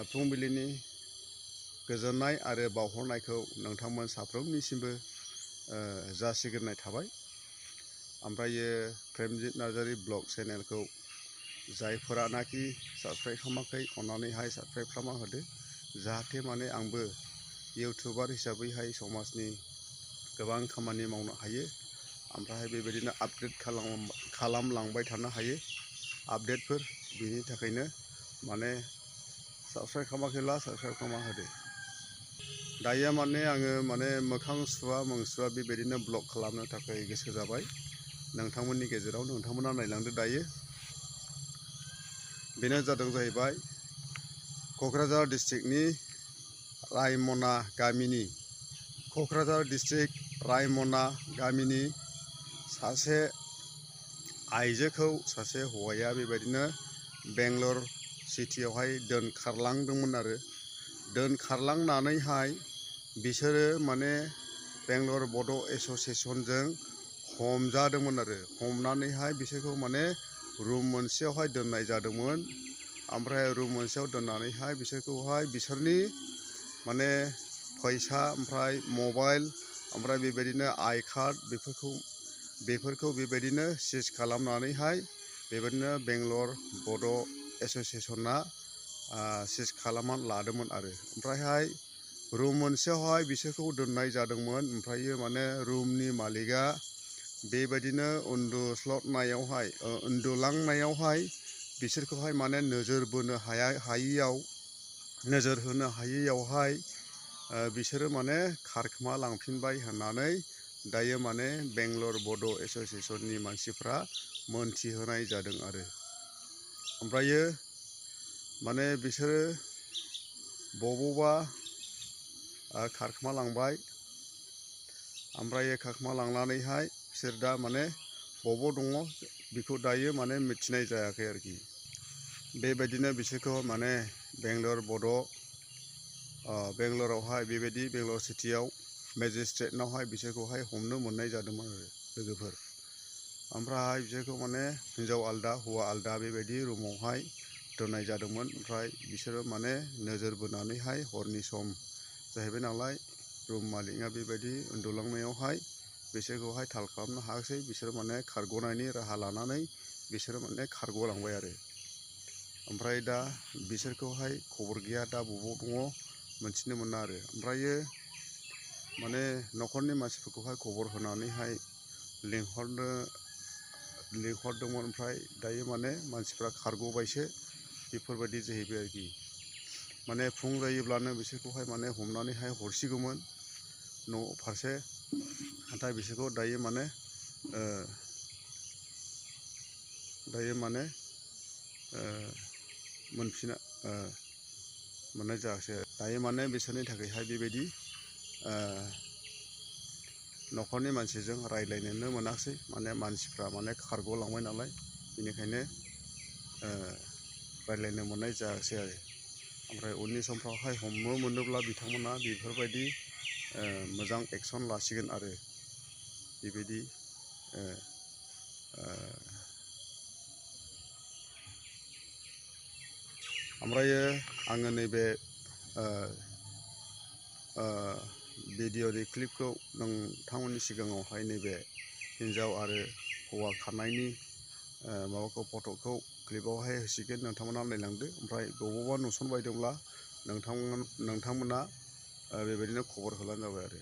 फुंबिलिनि गोजोननाय आरो बावहरनायखौ नोंथांमोन साफ्रोमनिसिमबो जासिग्रोनाय थाबाय। ओमफ्रायो प्रेमजित नार्जारी ब्लग चेनेलखौ जायफोरानाखि साबस्क्राइब खालामाखै अन्नानैहाय साबस्क्राइब खालामना होदो, जाहाथे माने आंबो इउटुबार हिसाबैहाय समाजनि गोबां खामानि मावनो हायो। ओमफ्राय बेबायदिनो आपडेट खालामलांबाय थानो हायो आपडेटफोर। बेनि थाखायनो माने साबस्क्राइब खालामाखैब्ला साबस्क्राइब खालामना होदो। दायो माने आङो माने मोखां सुवा मोंसुवा बेबायदिनो ब्लग खालामनो थाखाय गोसो जाबाय। नोंथांमोननि गेजेराव नोंथांमोना नायलांदो दायो। बेनो जादों जाहैबाय क'क्राझार डिस्ट्रिक्टनि रायमना गामिनि क'क्राझार डिस्ट्रिक्ट रायमना गामिनि सासे आइजोखौ सासे हौवाया बेबायदिनो बेंगलर सिटियावहाय दोनखारलांदोंमोन आरो दोनखारलांनानैहाय बिसोरो माने बेंगलर बड' एस'सिएसनजों हमजादोंमोन आरो हमनानैहाय बिसोरखौ माने रुम मोनसेयावहाय दोननाय जादोंमोन। ओमफ्राय रुम मोनसेयाव दोननानैहाय बिसोरखौहाय बिसोरनि माने फैसा ओमफ्राय मबाइल ओमफ्राय बेबायदिनो आइ कार्ड बेफोरखौ बेबायदिनो सिज खालामनानैहाय बेबायदिनो बेंगलर बड' एस'सिएसना सिज खालामनानै लादोंमोन आरो ओमफ्रायहाय रुम मोनसेयावहाय बिसोरखौ दोननाय जादोंमोन। ओमफ्रायो माने रुमनि मालिकआ बेबायदिनो उन्दुलांनायावहाय बिसोरखौहाय माने नोजोर होनो हायैयावहाय बिसोरो माने खारखोमा लांफिनबाय होननानै दायो माने बेंगलर बड' एस'सिएसननि मानसिफ्रा मोनथिहोनाय जादों आरो। ओमफ्रायो माने बिसोरो बबावबा खारखोमा लांबाय। ओमफ्राय खारखोमा लांनानैहाय बिसोर दा माने बबाव दङ बेखौ दायो माने मिथिनाय जायाखै आरोखि। बेबायदिनो बिसोरखौ माने बेंगलरावहाय बेबायदि बेंगलर सिटियाव मेजिस्ट्रेटनावहाय बिसोरखौहाय हमनो मोननाय जादोंमोन आरो लोगोफोर। ओमफ्राय बिसोरखौ माने हिन्जाव आलदा हौवा आलदा बेबायदि रुमावहाय दोननाय जादोंमोन। ओमफ्राय बिसोरो माने नोजोर बोनानैहाय हरनि सम जाहैबाय नालाय रुम मालिकआ बेबायदि उन्दुलांनायावहाय बिसोरखौहाय थाल खालामनो हायाखिसै। बिसोरो माने खारग'नायनि राहा लानानै बिसोरो माने खारग'लांबाय आरो। ओमफ्राय दा बिसोरखौहाय खबर गैया, दा बबाव दङ मोनथिनो मोना आरो। ओमफ्रायो माने न'खरनि मानसिफोरखौहाय खबर होनानैहाय लिंहरदोंमोन। ओमफ्राय दायो माने मानसिफ्रा खारग'बायसो बेफोरबायदि जाहैबाय आरोखि। माने फुं जायोब्लानो बिसोरखौहाय माने हमनानैहाय हरसिगौमोन न' फारसे। नाथाय बिसोरखौ दायो माने मोननाय जायासै। दायो माने बिसोरनि थाखायहाय बेबायदि न'खरनि मानसिजों रायज्लायनोनो मोनासै। माने मानसिफ्रा माने खारग'लांबाय नालाय बेनिखायनो रायज्लायनो मोननाय जायासै आरो। ओमफ्राय उननि समफ्रावहाय हमनो मोनोब्ला बिथांमोना बेफोरबायदि मोजां एक्सन लासिगोन आरो बेबायदि ओमफ्रायो आङो नैबे भिडिअ'नि क्लिपखौ नोंथांमोननि सिगाङावहाय नैबे हिन्जाव आरो हौवा खारनायनि माबाखौ फट'खौ क्लिपावहाय होसिगोन, नोंथांमोना नायलांदो। ओमफ्राय बबावबा नुसनबायदोंब्ला नोंथांमोना बेबायदिनो खबर हरब्लानो जाबाय आरो।